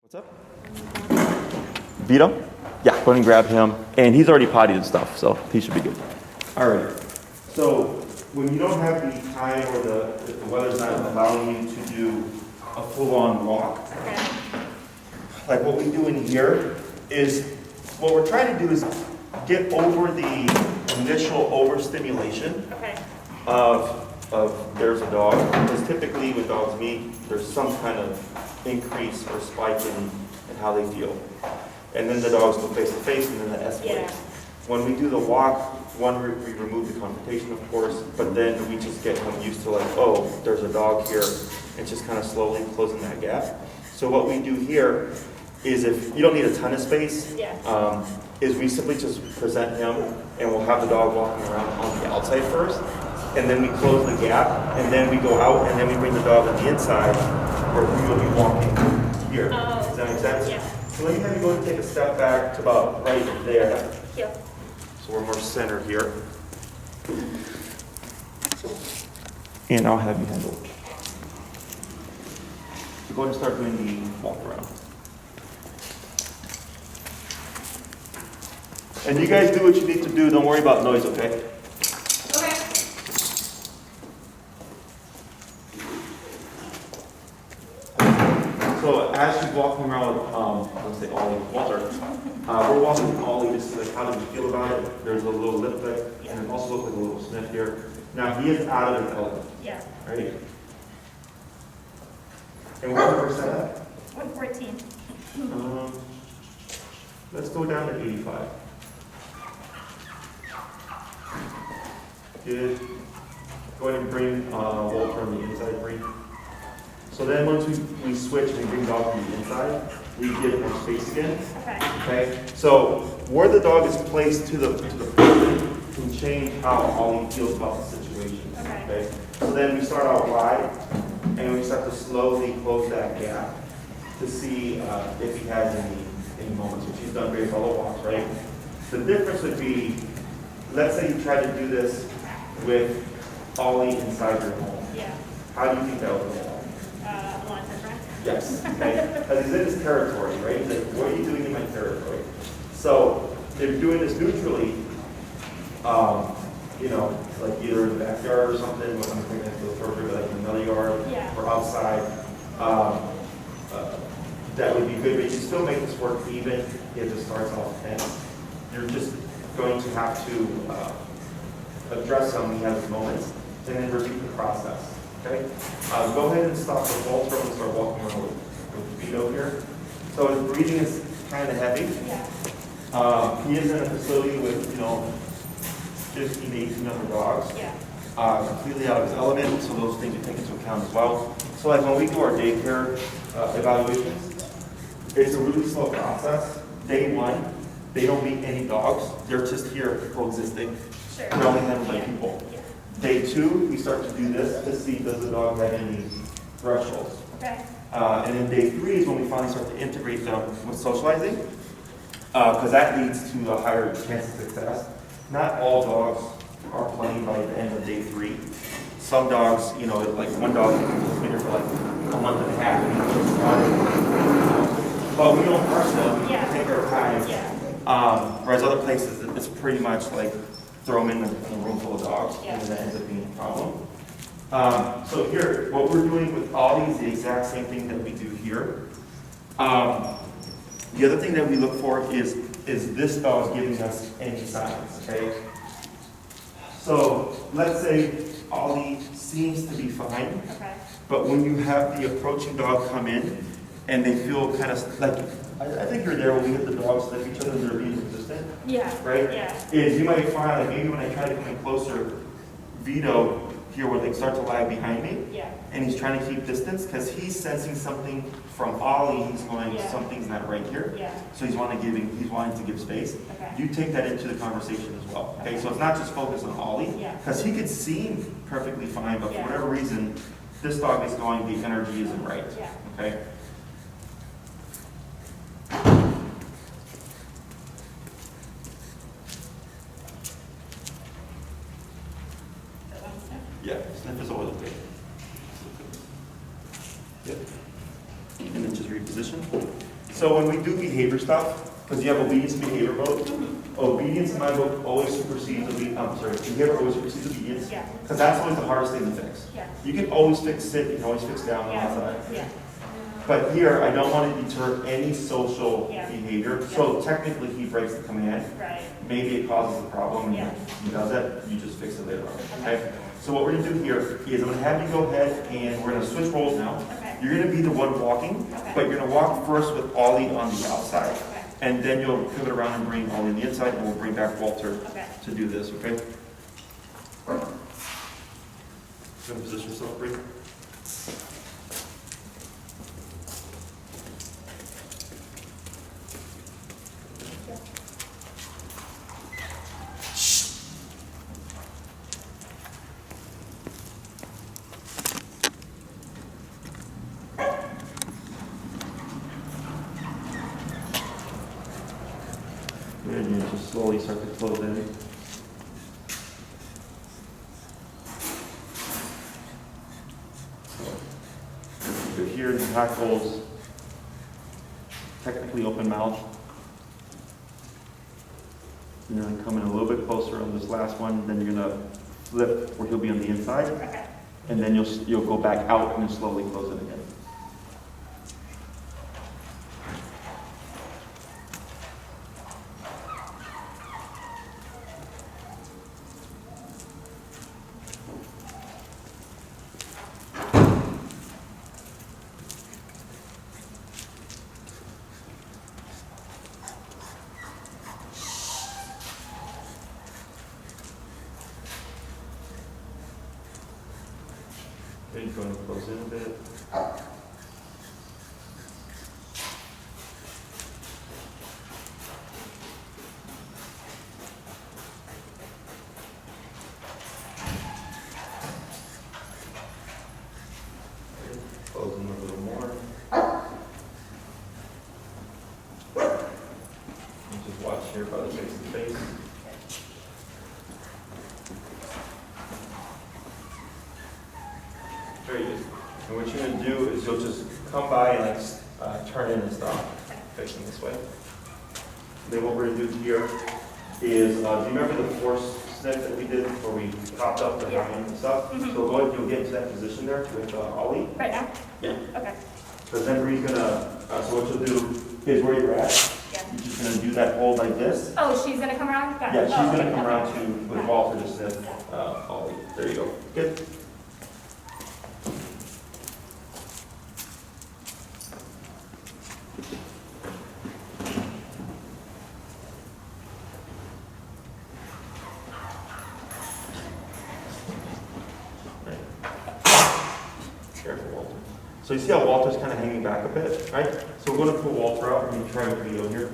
What's up? Vito? Yeah, go ahead and grab him. And he's already pottied and stuff, so he should be good. All right. So when you don't have the time or the weather's not allowing you to do a full-on walk, like what we do in here is, what we're trying to do is get over the initial overstimulation of there's a dog. Because typically with dogs meet, there's some kind of increase or spike in how they feel. And then the dogs go face to face and then that escalates. Yeah. When we do the walk, one, we remove the confrontation, of course, but then we just get them used to like, oh, there's a dog here, and just kind of slowly closing that gap. So what we do here is, if you don't need a ton of space, is we simply just present him, and we'll have the dog walking around on the outside first, and then we close the gap, and then we go out, and then we bring the dog on the inside, where we will be walking here. Oh, does that make sense? Yeah. So let me have you go and take a step back to about right there. Yeah. So we're more centered here. And I'll have you handle it. So go ahead and start doing the walk around. And you guys do what you need to do. Don't worry about noise, okay? Okay. So as you're walking around, let's say Ollie, Walter, we're walking Ollie, just like, how does he feel about it? There's a little lip there, and it also looks like a little sniff here. Now he is out of his element. Yeah. Right? And what percent at? 114. Let's go down to 85. Good. Go ahead and bring Walter on the inside, bring. So then once we switch and we bring the dog to the inside, we give more space again. Okay. So where the dog is placed to the person can change how Ollie feels about the situation. Okay. So then we start out wide, and we start to slowly close that gap to see if he has any moments, which he's done great follow walks, right? The difference would be, let's say you try to do this with Ollie inside your home. Yeah. How do you think that would go? A lot different. Yes. Okay. Because he's in his territory, right? He's like, what are you doing in my territory? So if you're doing this neutrally, you know, like either in the backyard or something, when I'm thinking of the territory, like in another yard or outside, that would be good. But you can still make this work even if it starts off tense. You're just going to have to address some when you have these moments, and then repeat the process. Okay? Go ahead and stop the Walter and start walking around with Vito here. So his breathing is kind of heavy. Yeah. He is in a facility with, 15 to 18 other dogs. Yeah. Completely out of his element, so those things you take into account as well. So like when we do our daycare evaluations, it's a really slow process. Day one, they don't meet any dogs. They're just here coexisting. Sure. They're only handled by people. Yeah. Day two, we start to do this to see does the dog have any thresholds. Okay. And then day three is when we finally start to integrate them with socializing, because that leads to a higher chance of success. Not all dogs are playing by the end of day three. Some dogs, like one dog has been here for like a month and a half, and he just started. But we don't rush them. We take our time. Yeah. Whereas other places, it's pretty much like throw them in a room full of dogs, and then that ends up being a problem. So here, what we're doing with Ollie is the exact same thing that we do here. The other thing that we look for is this dog giving us any signs, okay? So let's say Ollie seems to be fine, but when you have the approaching dog come in and they feel kind of like, I think you're there when we get the dogs sniff each other and they're being resistant. Yeah. Right? Yeah. Is you might find like maybe when I try to come in closer, Vito here will like start to lag behind me. Yeah. And he's trying to keep distance because he's sensing something from Ollie. He's going, something's not right here. Yeah. So he's wanting to give space. Okay. You take that into the conversation as well. Okay. So it's not just focused on Ollie. Because he could seem perfectly fine, but for whatever reason, this dog is going, the energy isn't right. Yeah. Okay. Yeah, sniff is always okay. Yep. And then just reposition. So when we do behavior stuff, because you have obedience and behavior mode, obedience in my book always supersedes behavior always supersedes obedience. Yeah. Because that's always the hardest thing to fix. Yeah. You can always fix sit, you can always fix down Yeah. outside. Yeah. But here, I don't want to deter any social Yeah. behavior. So technically, he breaks the command. Right. Maybe it causes a problem, and Yeah. he does that, you just fix it later on, okay? So what we're gonna do here is I'm gonna have you go ahead and we're gonna switch roles now. Okay. You're gonna be the one walking, Okay. but you're gonna walk first with Ollie on the outside. Okay. And then you'll pivot around and bring Ollie on the inside, and we'll bring back Walter Okay. to do this, okay? Gonna position yourself, Bree. And you just slowly start to close in. So here the hackles, technically open mouth. And then come in a little bit closer on this last one, then you're gonna flip where he'll be on the inside. Okay. And then you'll go back out and then slowly close it again. Okay, going to close in a bit. Close in a little more. And just watch here by the face of the face. Very good. And what you're going to do is you'll just come by and turn in and stop facing this way. Then what we're going to do here is, do you remember the force sniff that we did where we popped up the hand and stuff? Mhm. So go ahead, you'll get into that position there with Ollie. Right now? Yeah. Okay. So then Bree's gonna, so what you'll do is where you're at, Yeah. you're just gonna do that hold like this. Oh, she's gonna come around? Got it. Yeah, she's Oh, gonna okay. come around to, with Got it. Walter to sniff, Ollie. There you go. Good. Careful, Walter. So you see how Walter's kind of hanging back a bit, right? So we're going to pull Walter out and try with Miguel here.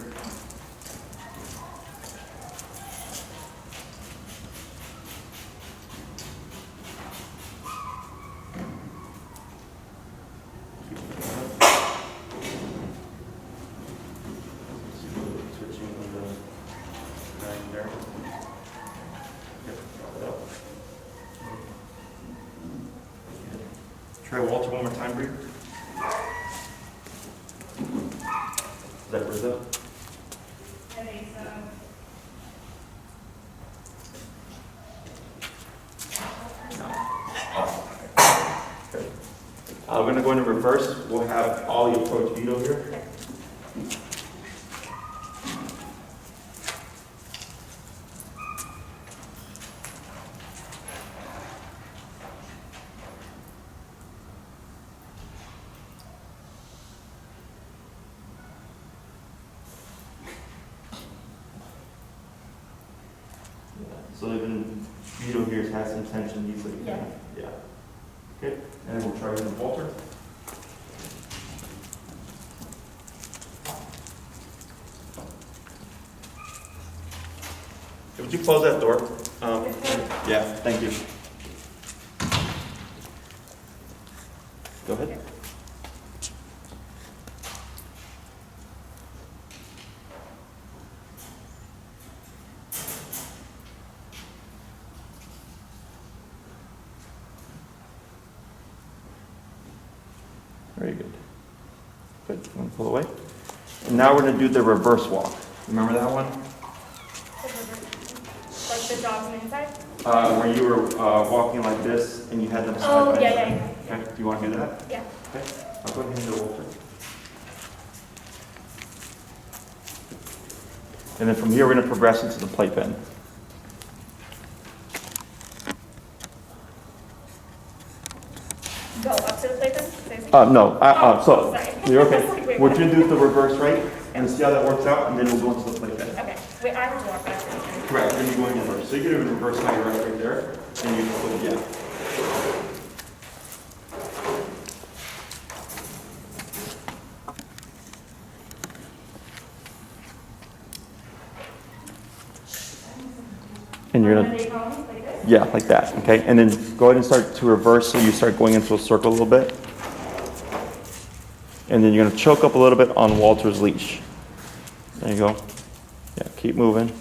Switching on the line there. Yep, drop it up. Try Walter one more time, Bree. Is that Brazil? I think so. Okay. We're going to go into reverse. We'll have Ollie approach Vito here. So even Vito here has some tension. He's like, Yeah. yeah. Okay, and then we'll try with Walter. Would you close that door? Yeah, thank you. Go ahead. Very good. Good. You want to pull away? And now we're going to do the reverse walk. Remember that one? Like the dogs on the inside? Where you were walking like this and you had them side Oh, by yeah, side. yeah. Okay, do you want to do that? Yeah. Okay, I'll go ahead and do Walter. And then from here, we're going to progress into the plate bend. Go up to the playpen? No, so sorry. you're okay. Wait, What what? you're going to do is the reverse right, and see how that works out, and then we'll go into the plate bend. Okay. Wait, I have to walk back. Correct, then you're going reverse. So you're going to reverse how you're right there, and you go, yeah. And you're going to, Like this? yeah, like that, okay? And then go ahead and start to reverse, so you start going into a circle a little bit. And then you're going to choke up a little bit on Walter's leash. There you go. Yeah, keep moving.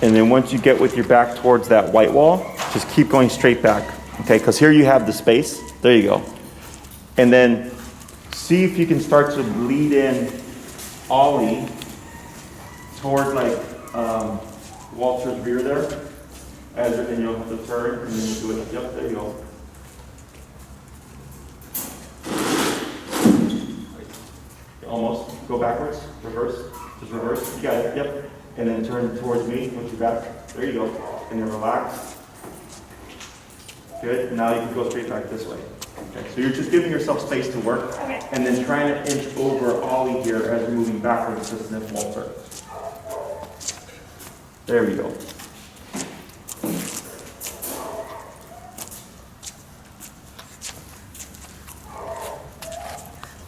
And then once you get with your back towards that white wall, just keep going straight back, okay? Because here you have the space. There you go. And then see if you can start to lead in Ollie toward like Walter's rear there. And you'll have to turn and then you do it. Yep, there you go. Almost. Go backwards. Reverse. Just reverse. You got it. Yep. And then turn towards me with your back. There you go. And then relax. Good. Now you can go straight back this way. Okay. So you're just giving yourself space to work. Okay. And then trying to inch over Ollie here as you're moving backwards to sniff Walter. There we go.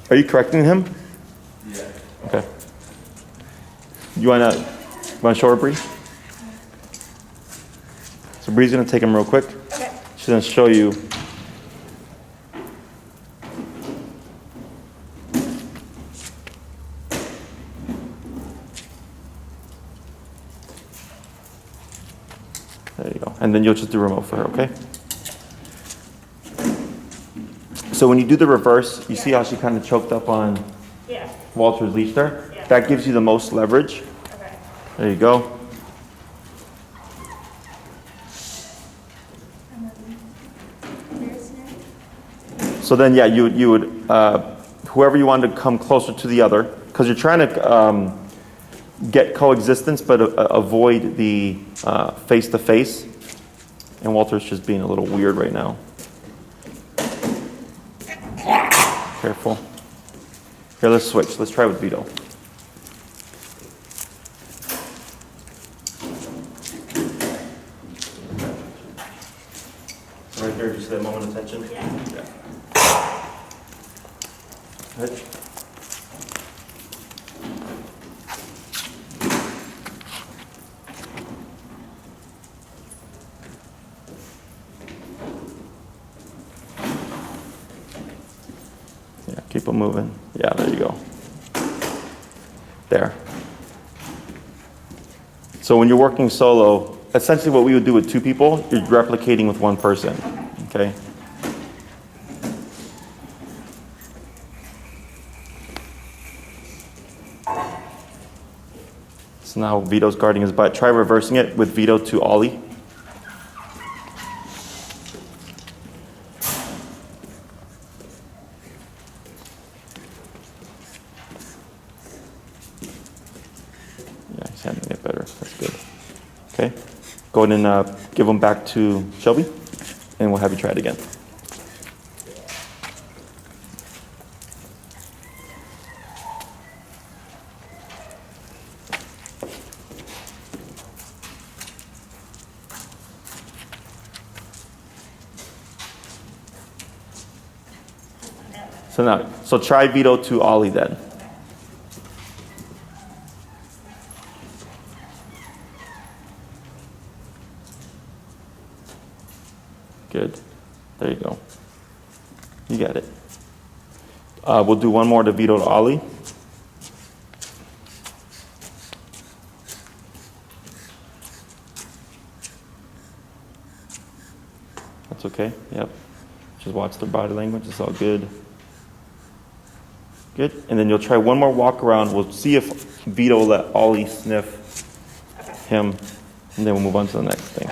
Are you correcting him? Yeah. Okay. You wanna show her Bree? So Bree's gonna take him real quick. Okay. She's gonna show you. There you go. And then you'll just do remote for her, okay? So when you do the reverse, you see how she kind of choked up on Yeah. Walter's leash there? Yeah. That gives you the most leverage. Okay. There you go. So then, yeah, you would, whoever you wanted to come closer to the other, because you're trying to get coexistence, but avoid the face-to-face. And Walter's just being a little weird right now. Careful. Here, let's switch. Let's try with Vito. Right there, just that moment of tension? Yeah. Good. Yeah, keep them moving. Yeah, there you go. There. So when you're working solo, essentially what we would do with two people, you're replicating with one person. Okay? So now Vito's guarding his butt. Try reversing it with Vito to Ollie. Yeah, he's handling it better. That's good. Okay. Go ahead and give them back to Shelby, and we'll have you try it again. So try Vito to Ollie then. Good. There you go. You got it. We'll do one more to Vito to Ollie. That's okay. Yep. Just watch their body language. It's all good. Good. And then you'll try one more walk around. We'll see if Vito will let Ollie sniff him, and then we'll move on to the next thing.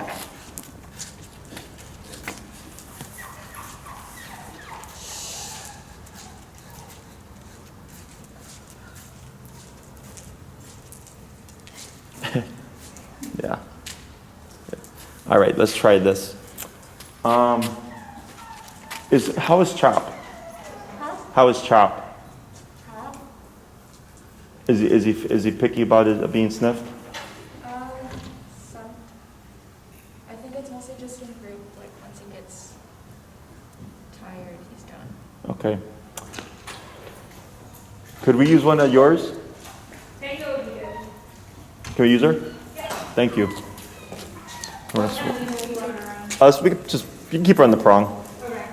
Yeah. All right, let's try this. How is Chop? Huh? How is Chop? Huh? Is he picky about it being sniffed? Some. I think it's mostly just in group, like once he gets tired, he's done. Okay. Could we use one of yours? Tango would be good. Can we use her? Yeah. Thank you. What kind of needle you want around? So we can just, you can keep her on the prong. Okay.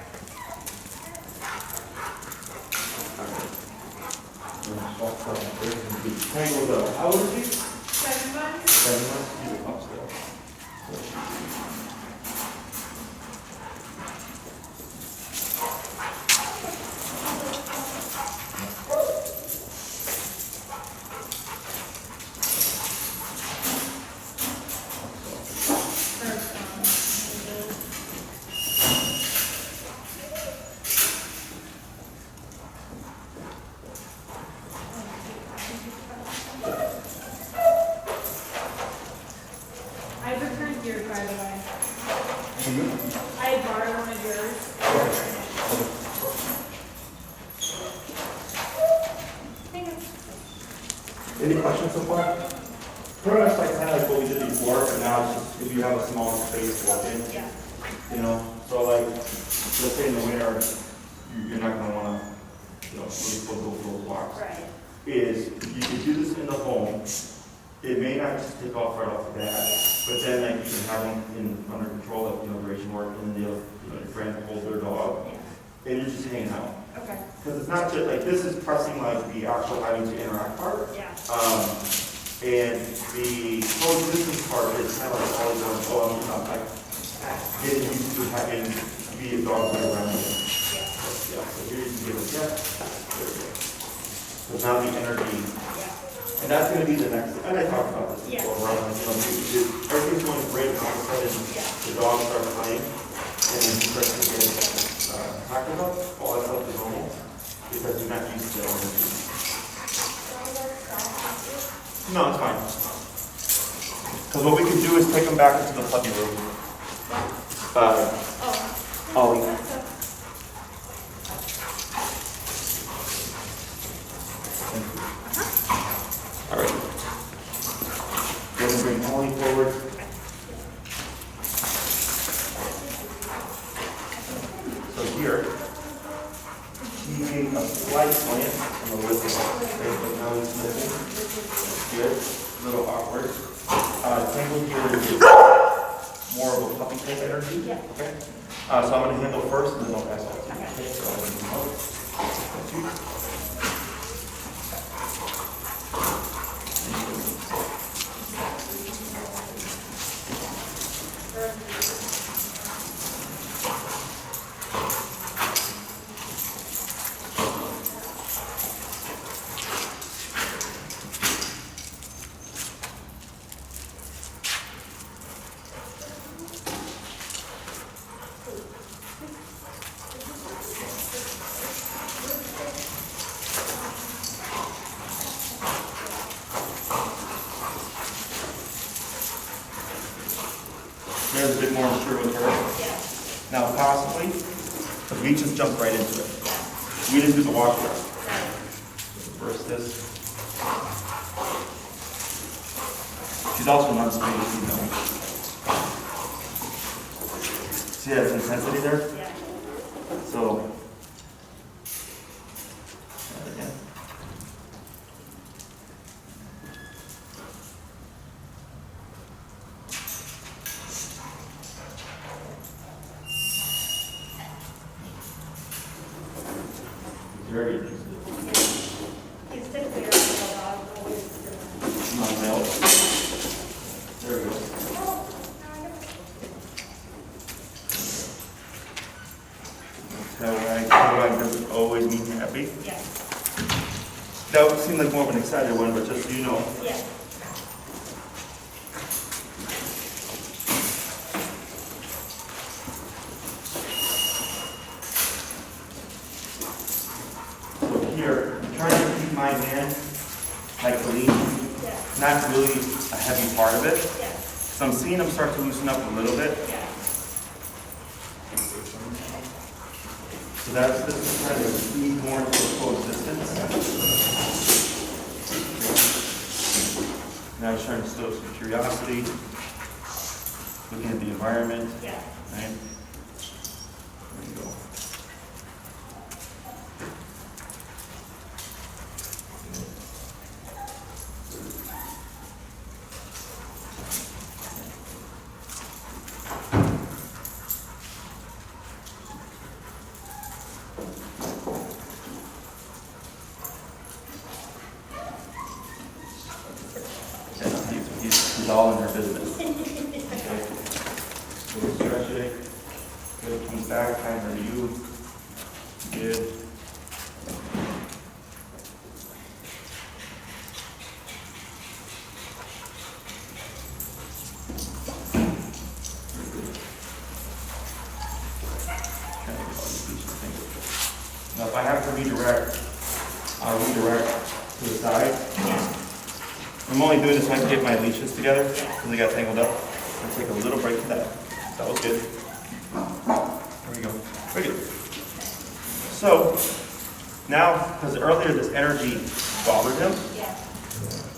Tangled up. How old is he? 7 months? 7 months. He's a pup still. I returned yours, by the way. I had borrowed one of yours. Any questions so far? Pretty much like kind of like what we did before, but now it's just if you have a small space to work in, Yeah. you know? So like, let's say in the winter, you're not gonna wanna, really go those walks. Right. Is you can do this in the home. It may not just take off right off the bat, but then like you can have them under control of duration work, and then your friend holds their dog, and you're just hanging out. Okay. Because it's not just like this is pressing like the actual having to interact part. Yeah. And the coexistence part is kind of like always going, oh, I'm not like getting used to having to be a dog around you. Yeah. Yeah, so here you can give it, yeah. There we go. So now the energy, Yeah. and that's going to be the next, and I talked about this Yeah. before, right? Everything's going great, and all of a sudden the dog starts playing, and then he starts to get active up, all that stuff is normal, because you're not used to the energy. No, it's fine. Because what we can do is take them back into the puppy room. Ollie. All right. We're going to bring Ollie forward. So here, he made a slight slant on the lip, but now he's sniffing. Good, a little awkward. Tangle here is more of a puppy type energy. Yeah. Okay. So I'm going to handle first, and then I'll pass off to you. Okay. So I'm going to come out. Thank you. There's a bit more sure with her. Yeah. Now possibly, because we just jumped right into it. We didn't do the walk around. Reverse this. She's also not spaced, you know. See that intensity there? Yeah. So, again. Very interesting. He's typically a little dog, always doing. Not male. There we go. That doesn't always mean happy. Yeah. That would seem like more of an excited one, but just so you know. Yeah. So here, I'm trying to keep my hand like the leash, Yeah. not really a heavy part of it. Yeah. So I'm seeing him start to loosen up a little bit. Yeah. So that's just trying to lead more into a coexistence. Now he's trying to stoke some curiosity, looking at the environment. Yeah. Right? There you go. He's all in her business. Okay. So we'll stretch it. Good. Comes back. Time for you. Good. Now, if I have to redirect, I'll redirect to the side. I'm only doing this so I can get my leashes together because they got tangled up. I'll take a little break for that. That was good. There we go. Very good. So now, because earlier this energy bothered him,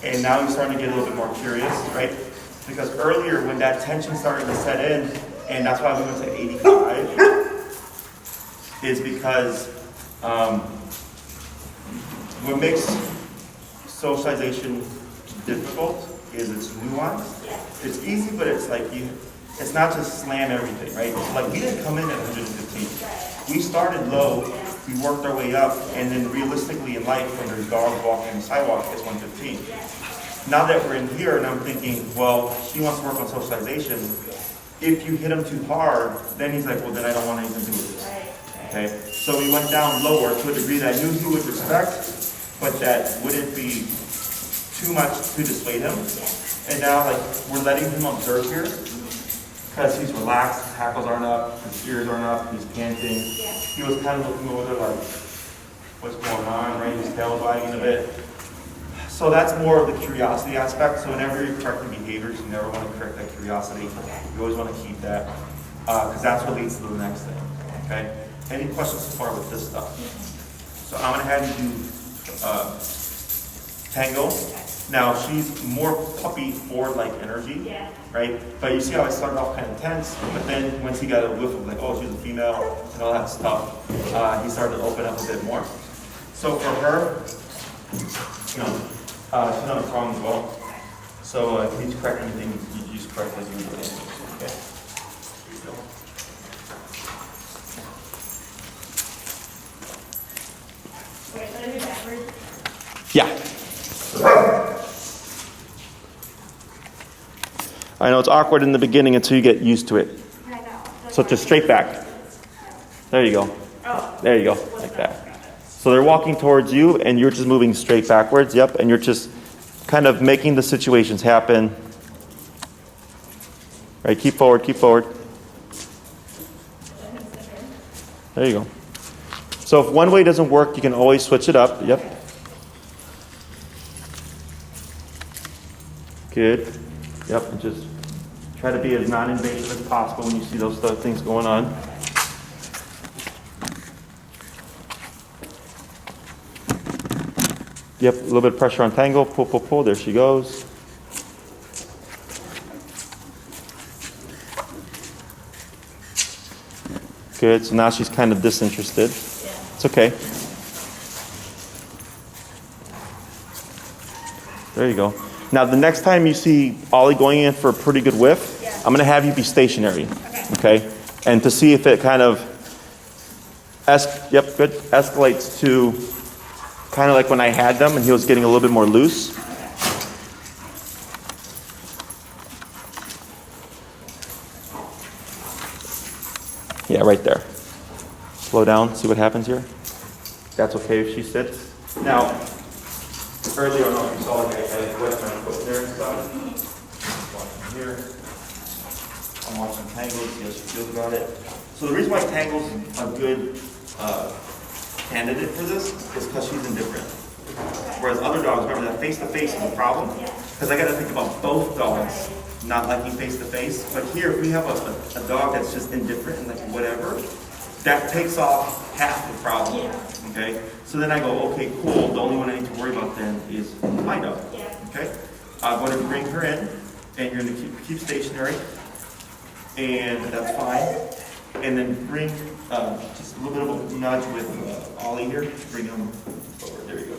and now he's starting to get a little bit more curious, right? Because earlier when that tension started to set in, and that's why we went to 85, is because what makes socialization difficult is it's nuanced. It's easy, but it's like it's not just slam everything, right? Like we didn't come in at 115. We started low, we worked our way up, and then realistically in life, when there's dogs walking on the sidewalk, it's 115. Now that we're in here, and I'm thinking, well, she wants to work on socialization. If you hit him too hard, then he's like, well, then I don't want anything to do with this. Okay? So we went down lower to a degree that I knew he would respect, but that wouldn't be too much to dissuade him. And now, like, we're letting him observe here because he's relaxed, his hackles aren't up, his ears aren't up, he's panting. He was kind of looking over there like, what's going on, right? His tail's wagging a bit. So that's more of the curiosity aspect. So whenever you're correcting behaviors, you never want to correct that curiosity. You always want to keep that because that's what leads to the next thing. Okay? Any questions so far with this stuff? So I'm going to have you do tango. Now she's more puppy forward-like energy, right? But you see how I started off kind of tense, but then once he got a whiff of like, oh, she's a female and all that stuff, he started to open up a bit more. So for her, she's not a problem as well. So if you need to correct anything, you just correct like you would. Okay. Wait, let me do backwards. Yeah. I know it's awkward in the beginning until you get used to it. I know. So just straight back. There you go. Oh. There you go, like that. So they're walking towards you and you're just moving straight backwards, yep, and you're just kind of making the situations happen. Right, keep forward, keep forward. There you go. So if one way doesn't work, you can always switch it up, yep. Good. Yep, and just try to be as non-invasive as possible when you see those things going on. Yep, a little bit of pressure on tangle. Pull, pull, pull. There she goes. Good. So now she's kind of disinterested. It's okay. There you go. Now, the next time you see Ollie going in for a pretty good whiff, I'm going to have you be stationary. Okay? And to see if it kind of, escalates to kind of like when I had them and he was getting a little bit more loose. Yeah, right there. slow down, see what happens here. That's okay if she sits. Now, earlier on, you saw like I wet my foot there and stuff. Watching here. I'm watching Tangles, see how she feels about it. So the reason why Tangles is a good candidate for this is because she's indifferent. Whereas other dogs, remember that face-to-face is a problem. Because I got to think about both dogs not liking face-to-face. But here, if we have a dog that's just indifferent and like whatever, that takes off half the problem. Okay? So then I go, okay, cool. The only one I need to worry about then is my dog. Okay? I'm going to bring her in, and you're going to keep stationary, and that's fine. And then bring just a little bit of a nudge with Ollie here. Bring him over. There you go.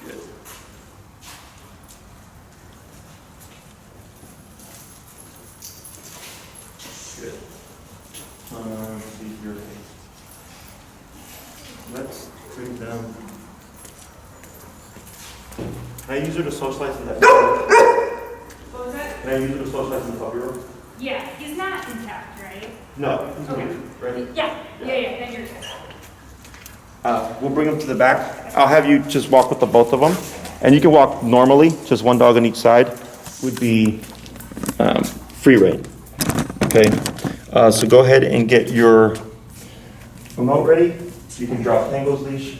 Good. Good. Let's see here. Let's bring them. Can I use her to socialize in that? What was that? Can I use her to socialize in the puppy room? Yeah, he's not intact, right? No. Okay. Ready? Yeah, then you're good. We'll bring them to the back. I'll have you just walk with the both of them. And you can walk normally, just one dog on each side would be free rein. Okay, so go ahead and get your remote ready. You can drop Tangle's leash.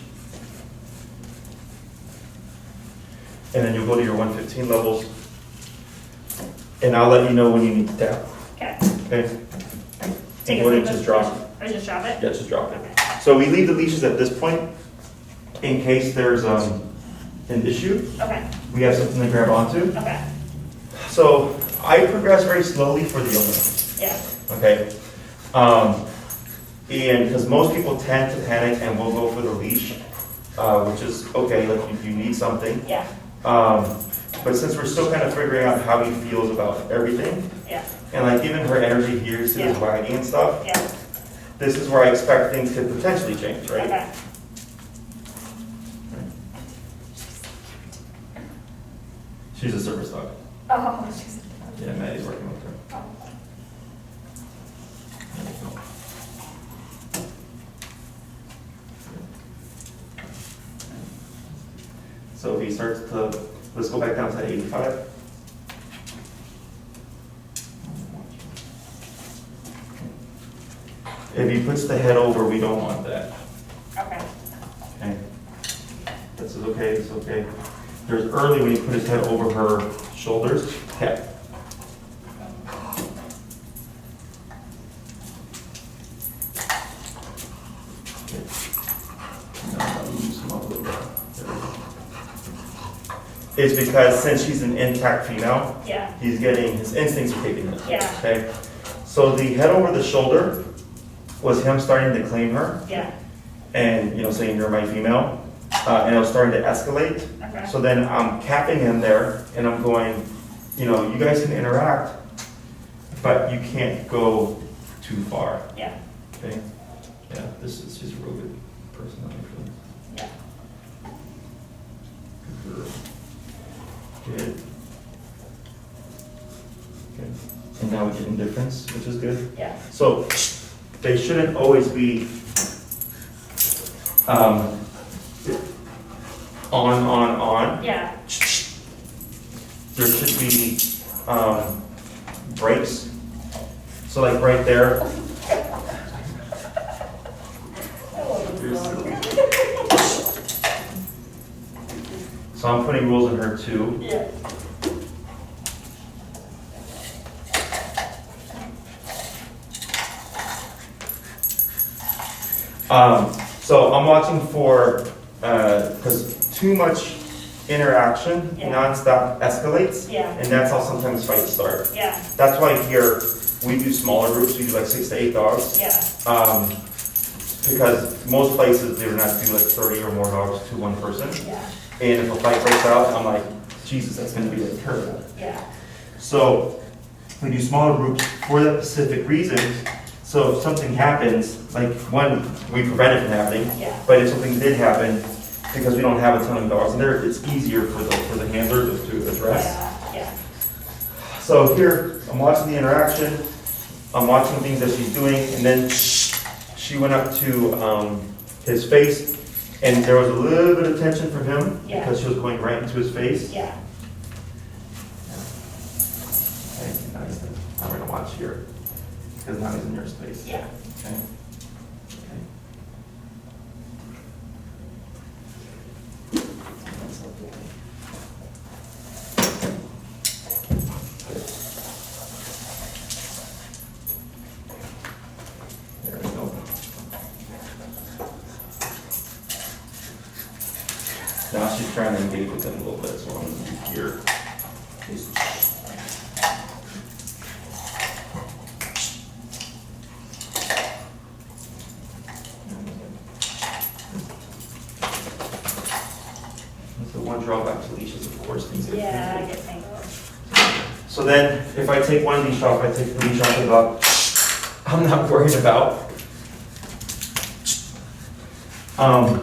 And then you'll go to your 115 levels. And I'll let you know when you need to tap. Okay. Okay? Take Go it ahead and just drop it. Or just drop it? Yeah, just drop it. Okay. So we leave the leashes at this point in case there's an issue. Okay. We have something to grab onto. Okay. So I progress very slowly for the owner. Yeah. Okay? And because most people tend to panic and will go for the leash, which is okay, like if you need something. Yeah. But since we're still kind of figuring out how he feels about everything, Yeah. and like given her energy here, see this Yeah. wagging and stuff, Yeah. this is where I expect things to potentially change, right? Okay. She's a service dog. Oh, she's. Yeah, Maddie's working with her. Oh. So if he starts to, let's go back down to 85. If he puts the head over, we don't want that. Okay. Okay? This is okay, this is okay. There's early when he put his head over her shoulders. Okay. It's because since she's an intact female, Yeah. he's getting, his instincts are kicking in. Yeah. Okay? So the head over the shoulder was him starting to claim her Yeah. and, saying you're my female. And it was starting to escalate. Okay. So then I'm capping him there and I'm going, you guys can interact, but you can't go too far. Yeah. Okay? Yeah, she's a real good person, actually. Yeah. Good girl. Good. Okay. And now we get indifference, which is good. Yeah. So they shouldn't always be on. Yeah. There should be breaks. So like right there. So I'm putting rules in her too. Yeah. So I'm watching for, because too much interaction Yeah. nonstop escalates. Yeah. And that's how sometimes fights start. Yeah. That's why here we do smaller groups, we do like 6 to 8 dogs. Yeah. Because most places they're not do like 30 or more dogs to one person. Yeah. And if a fight breaks out, I'm like, Jesus, that's gonna be like terrible. Yeah. So we do smaller groups for that specific reason. So if something happens, like one, we prevent it from happening. Yeah. But if something did happen, because we don't have a ton of dogs in there, it's easier for the handlers to address. Yeah. So here, I'm watching the interaction, I'm watching things that she's doing, and then she went up to his face, and there was a little bit of tension from him Yeah. because she was going right into his face. Yeah. Okay, now he's gonna- I'm gonna watch here, because now he's in your space. Yeah. Okay. Okay. That's okay. There we go. Now she's trying to engage with him a little bit, so I'm gonna be here. The one drawback to leashes, of course, things get Yeah, I tangled. get tangled. So then, if I take one leash off, I take the leash off the dog, I'm not worried about. There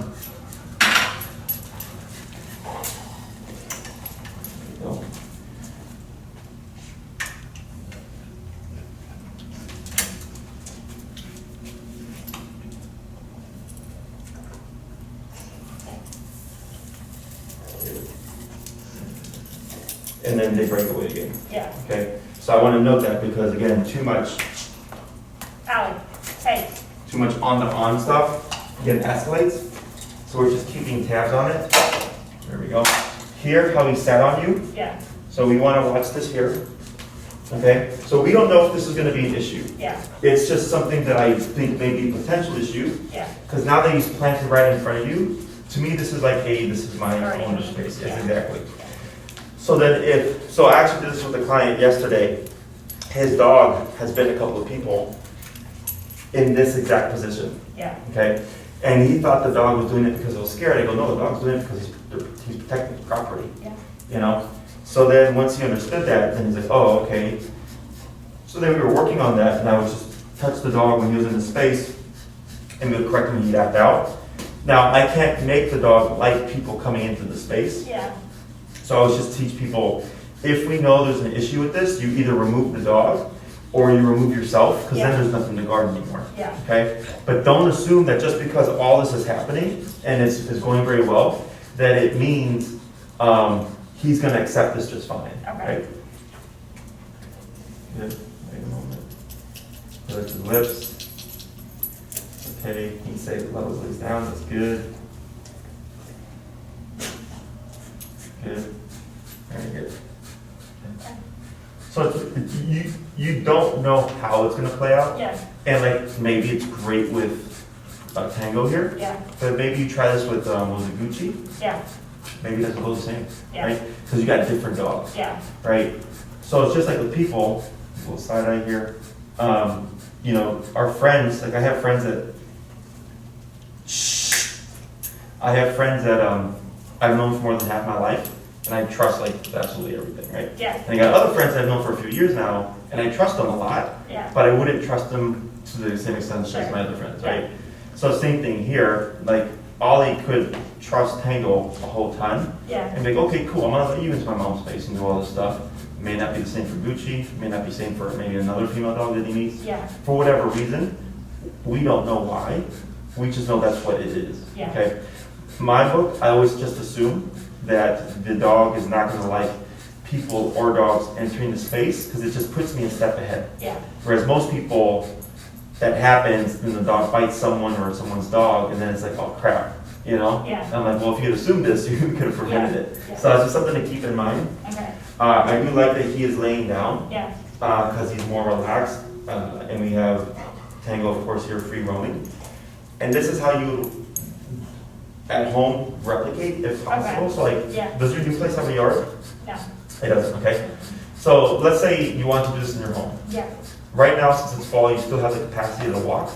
we go. And then they break away again. Yeah. Okay, so I want to note that because again, too much Ollie, hey. on stuff, again, escalates. So we're just keeping tabs on it. There we go. Here, how he sat on you. Yeah. So we want to watch this here. Okay, so we don't know if this is going to be an issue. Yeah. It's just something that I think may be a potential issue. Yeah. Because now that he's planted right in front of you, to me, this is like, hey, this is my Already owner me. space. Yeah. Yes, exactly. So then so I actually did this with a client yesterday. His dog has been a couple of people in this exact position, Yeah. okay? And he thought the dog was doing it because it was scared. I go, no, the dog's doing it because he's protecting his property, Yeah. you know? So then once he understood that, then he's like, oh, okay. So then we were working on that, and I would just touch the dog when he was in the space, and we would correct him when he'd act out. Now, I can't make the dog like people coming into the space. Yeah. So I always just teach people, if we know there's an issue with this, you either remove the dog or you remove yourself, because Yeah. then there's nothing to guard anymore. Yeah. Okay? But don't assume that just because all this is happening and it's going very well, that it means he's going to accept this just fine. Okay. Right? Good. Wait a moment. Lift his lips. Okay, he says levels these down. That's good. Good. Very good. So you don't know how it's gonna play out, Yeah. and like maybe it's great with Tango here, Yeah. but maybe you try this with was it Gucci? Yeah. Maybe it doesn't go the same, Yeah. right? Because you got different dogs, Yeah. right? So it's just like with people. A little side eye here. You know, our friends. Like I have friends that. I've known for more than half my life, and I trust like absolutely everything, right? Yeah. And I got other friends that I've known for a few years now, and I trust them a lot, Yeah. but I wouldn't trust them to the same extent as Sure. my other friends, Yeah. right? So same thing here, like Ollie could trust Tango a whole ton, Yeah. and be like, okay, cool, I'm gonna let you into my mom's space and do all this stuff. It may not be the same for Gucci, it may not be the same for maybe another female dog that he meets. Yeah. For whatever reason, we don't know why, we just know that's what it is, Yeah. okay? My book, I always just assume that the dog is not gonna like people or dogs entering the space, because it just puts me a step ahead. Yeah. Whereas most people, that happens, then the dog bites someone or someone's dog, and then it's like, oh crap, you know? Yeah. And I'm like, well, if you had assumed this, you could have prevented it. Yeah. So it's just something to keep in mind. Okay. I do like that he is laying down, Yeah. because he's more relaxed, and we have Tango, of course, here free roaming. And this is how you, at home, replicate if possible. Okay. So like, Yeah. does your new place have a yard? No. It doesn't, okay. So let's say you want to do this in your home. Yeah. Right now, since it's fall, you still have the capacity to walk,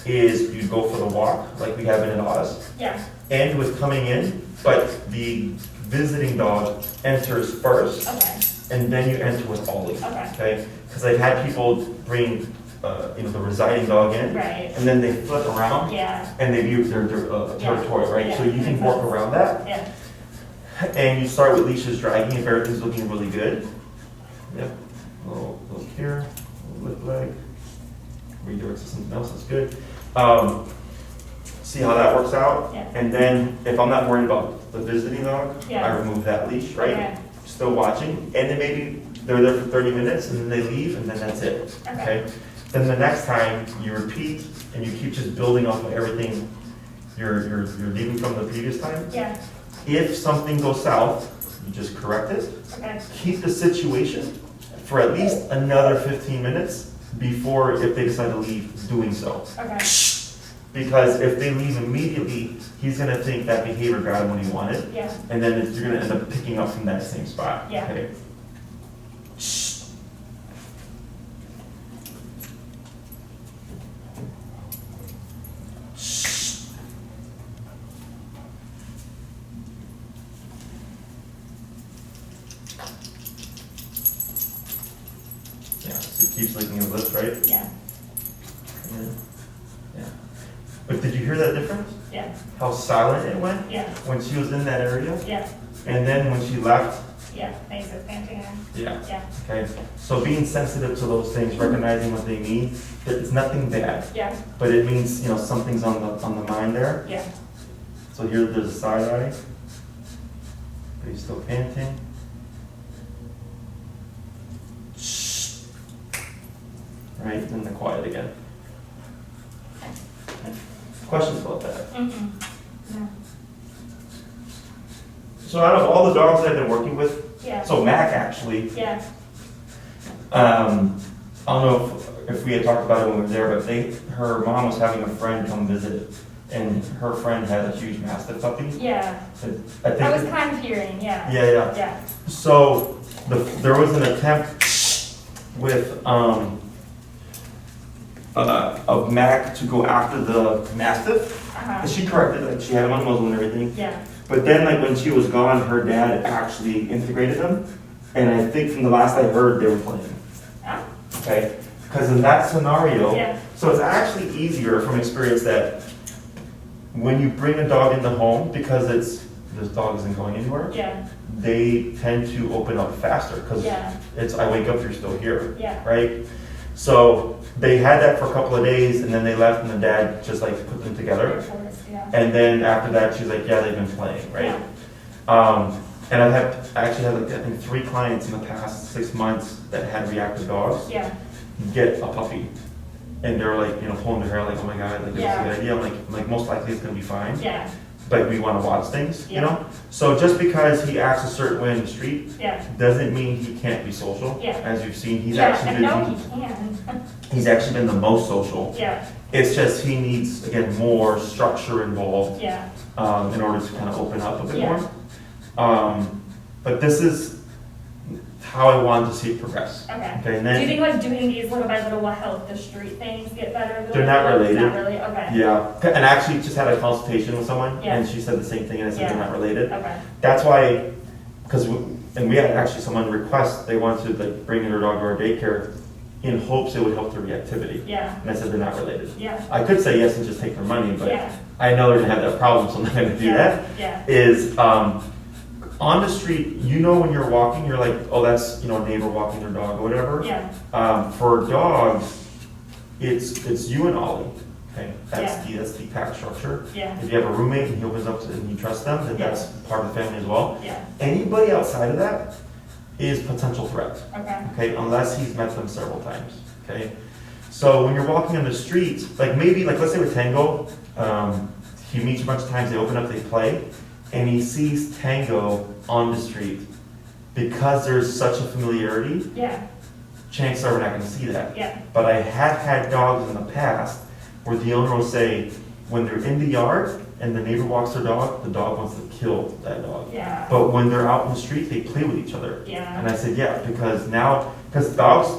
is you go for the walk, like we have in Oz, Yeah. and with coming in, but the visiting dog enters first, Okay. and then you enter with Ollie. Okay. Because I've had people bring, the residing dog in, Right. and then they flip around, Yeah. and they view their territory, right? So Yeah. you can work around that, Yeah. and you start with leashes dragging if everything's looking really good. Yep. little here, little lip leg. Redirect to something else, that's good. See how that works out? Yeah. And then if I'm not worried about the visiting dog, Yeah. I remove that leash, right? Okay. Still watching, and then maybe they're there for 30 minutes and then they leave and then that's it, Okay. Then the next time you repeat and you keep just building off of everything you're leaving from the previous time. Yeah. If something goes south, you just correct it. Okay. Keep the situation for at least another 15 minutes before, if they decide to leave, doing so. Okay. Because if they leave immediately, he's gonna think that behavior got him when he wanted, Yeah. and then you're gonna end up picking up from that same spot. Yeah. Okay? Yeah, so he keeps licking his lips, right? Yeah. Yeah. But did you hear that difference? Yeah. How silent it went Yeah. when she was in that area? Yeah. And then when she left? Yeah. Thanks for panting in. Yeah. Yeah. Okay, so being sensitive to those things, recognizing what they mean, it's nothing bad, Yeah. but it means, something's on the mind there. Yeah. So here, there's a side eye, but he's still panting. Right, and then quiet again. Okay. Questions about that? Mm-hmm. No. So out of all the dogs that I've been working with, Yeah. so Mac actually, Yeah. I don't know if we had talked about it when we were there, but her mom was having a friend come visit, and her friend had a huge Mastiff puppy. Yeah. I think. I was kind of hearing, yeah. Yeah. Yeah. So there was an attempt with of Mac to go after the Mastiff. Uh-huh. And she corrected it. She had him on muzzle and everything. Yeah. But then, like when she was gone, her dad actually integrated them, and I think from the last I heard, they were playing. Oh. Okay, because in that scenario, Yeah. so it's actually easier from experience that when you bring a dog in the home, because this dog isn't going anywhere, Yeah. they tend to open up faster because Yeah. I wake up, you're still here, Yeah. right? So they had that for a couple of days, and then they left, and the dad just like put them together. Yeah. And then after that, she's like, yeah, they've been playing, right? And I actually had like, I think 3 clients in the past 6 months that had reactive dogs Yeah. get a puppy. And they're like, pulling their hair like, oh my God, like, this is a Yeah. good idea. I'm like most likely it's gonna be fine. Yeah. But we wanna watch things, Yeah. So just because he acts a certain way in the street, Yeah. doesn't mean he can't be social. Yeah. As you've seen, he's Yeah, actually I been, know he can. he's actually been the most social. Yeah. It's just he needs, again, more structure involved. Yeah. In order to kind of open up a bit Yeah. more. But this is how I wanted to see it progress. Okay. Okay, and Do you then, think like doing these little by little will help the street things get better? They're not related. Not really. Okay. yeah, and I actually just had a consultation with someone, Yeah. and she said the same thing, and I said Yeah. they're not related. Okay. That's why, and we had actually someone request, they wanted to like bring their dog to our daycare in hopes it would help their reactivity. Yeah. And I said they're not related. Yeah. I could say yes and just take their money, but Yeah. I know they're gonna have that problem, so I'm not gonna do Yeah. that. Yeah. Is on the street, when you're walking, you're like, oh, that's a neighbor walking their dog or whatever. Yeah. For dogs, it's you and Ollie. Okay, that's the pack structure. Yeah. If you have a roommate and he opens up and you trust them, then Yeah. that's part of the family as well. Yeah. Anybody outside of that is potential threat. Okay. Okay, unless he's met them several times. Okay, so when you're walking on the street, maybe let's say with Tango, he meets a bunch of times, they open up, they play, and he sees Tango on the street. Because there's such a familiarity, Yeah. chances are we're not gonna see that. Yeah. But I have had dogs in the past where the owner will say, when they're in the yard and the neighbor walks their dog, the dog wants to kill that dog. Yeah. But when they're out in the street, they play with each other. Yeah. And I said, yeah, because dogs,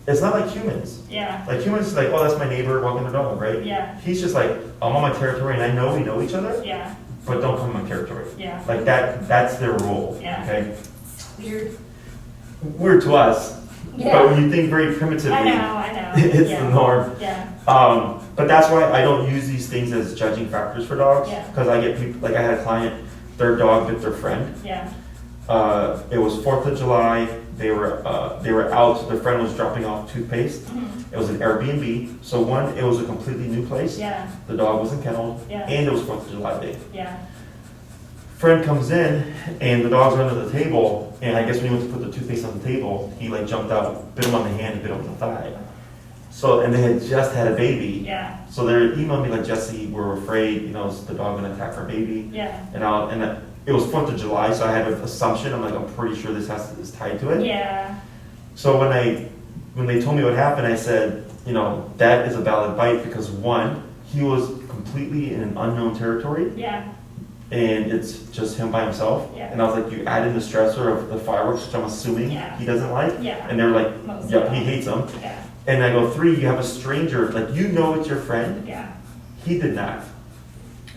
it's not like humans. Yeah. Like humans, like, oh, that's my neighbor walking their dog, right? Yeah. He's just like, I'm on my territory and I know we know each other, Yeah. but don't come on my territory. Yeah. Like that's their role, Yeah. okay? Weird. Weird to us, Yeah. but when you think very primitively, I know. it's Yeah. the norm. Yeah. But that's why I don't use these things as judging factors for dogs. Yeah. Because I get people, I had a client, their dog bit their friend. Yeah. It was 4th of July. They were out. Their friend was dropping off toothpaste. Mhm. It was an Airbnb. So one, it was a completely new place. Yeah, The dog wasn't kenneled, yeah, and it was 4th of July day. yeah. Friend comes in, and the dog's under the table. And I guess when he went to put the toothpaste on the table, he like jumped out, bit him on the hand, and bit him on the thigh. So, and they had just had a baby. Yeah, So they're emailing me like, Jesse, we're afraid, is the dog gonna attack our baby? yeah, And it was 4th of July, so I had an assumption. I'm like, I'm pretty sure this is tied to it. yeah, So when they told me what happened, I said, that is a valid bite because one, he was completely in an unknown territory, yeah, and it's just him by himself. Yeah. And I was like, you added the stressor of the fireworks, which I'm assuming Yeah. he doesn't like. yeah. And they're like, Most yep, of he them. hates them. Yeah, And I go, 3, you have a stranger, like it's your friend. yeah, He did not.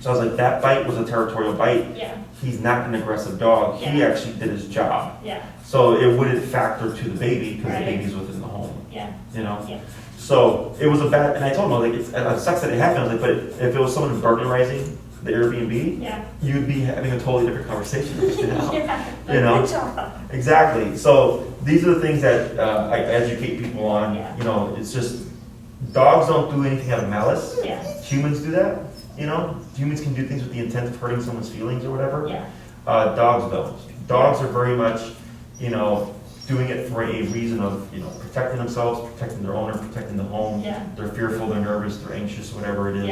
So I was like, that bite was a territorial bite. yeah, He's not an aggressive dog. He Yeah. actually did his job. yeah, So it wouldn't factor to the baby because Right. the baby's within the home, yeah, you know? yeah. So it was a bad, and I told him, I was like, it sucks that it happened. I was like, but if it was someone burglarizing the Airbnb, Yeah. you'd be having a totally different conversation. Yeah. You know? Good job. Exactly. So these are the things that I educate people on. Yeah. It's just, dogs don't do anything out of malice. Yeah, Humans do that, Humans can do things with the intent of hurting someone's feelings or whatever. yeah, Dogs don't. Dogs are very much, doing it for a reason of, protecting themselves, protecting their owner, protecting the home. yeah, They're fearful, they're nervous, they're anxious, whatever it is.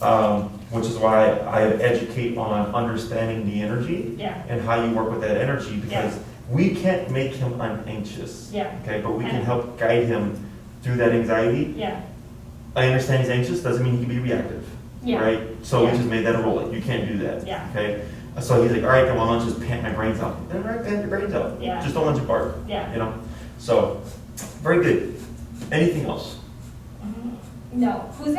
yeah, Which is why I educate on understanding the energy yeah, and how you work with that energy, because we can't make him unanxious, yeah, okay? But we I can know. help guide him through that anxiety. yeah, I understand he's anxious, doesn't mean he can be reactive, yeah, right? So Yeah. we just made that a rule, like, you can't do that, yeah, okay? So he's like, all right, then why don't you just pant my brains out? Then right, pant your brains out. Yeah. Just don't let you bark, yeah. So, very good. Anything else? No, whose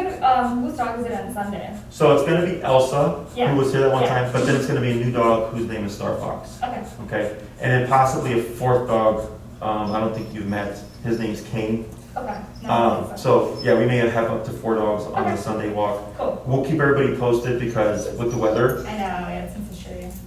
dog is it on Sunday? So it's gonna be Elsa, Yeah. who was here that one Yeah. time, but then it's gonna be a new dog whose name is Star Fox, Okay, okay? And then possibly a 4th dog, I don't think you've met, his name's Kane. okay. No, So, yeah, we may have up to 4 dogs on Okay. the Sunday walk. Cool. We'll keep everybody posted because with the weather, I know, yeah, it's since the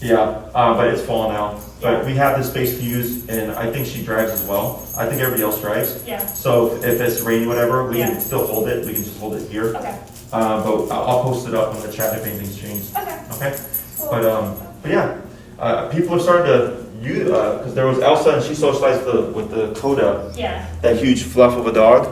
yeah, but it's fall now. But we have the space to use, and I think she drives as well. I think everybody else drives. Yeah, So if it's rainy, whatever, we Yeah. can still hold it, we can just hold it here. okay, But I'll post it up in the chat if anything's changed, okay. okay? Cool. But yeah, people are starting to use, because there was Elsa and she socialized with the Coda, Yeah, that huge fluff of a dog.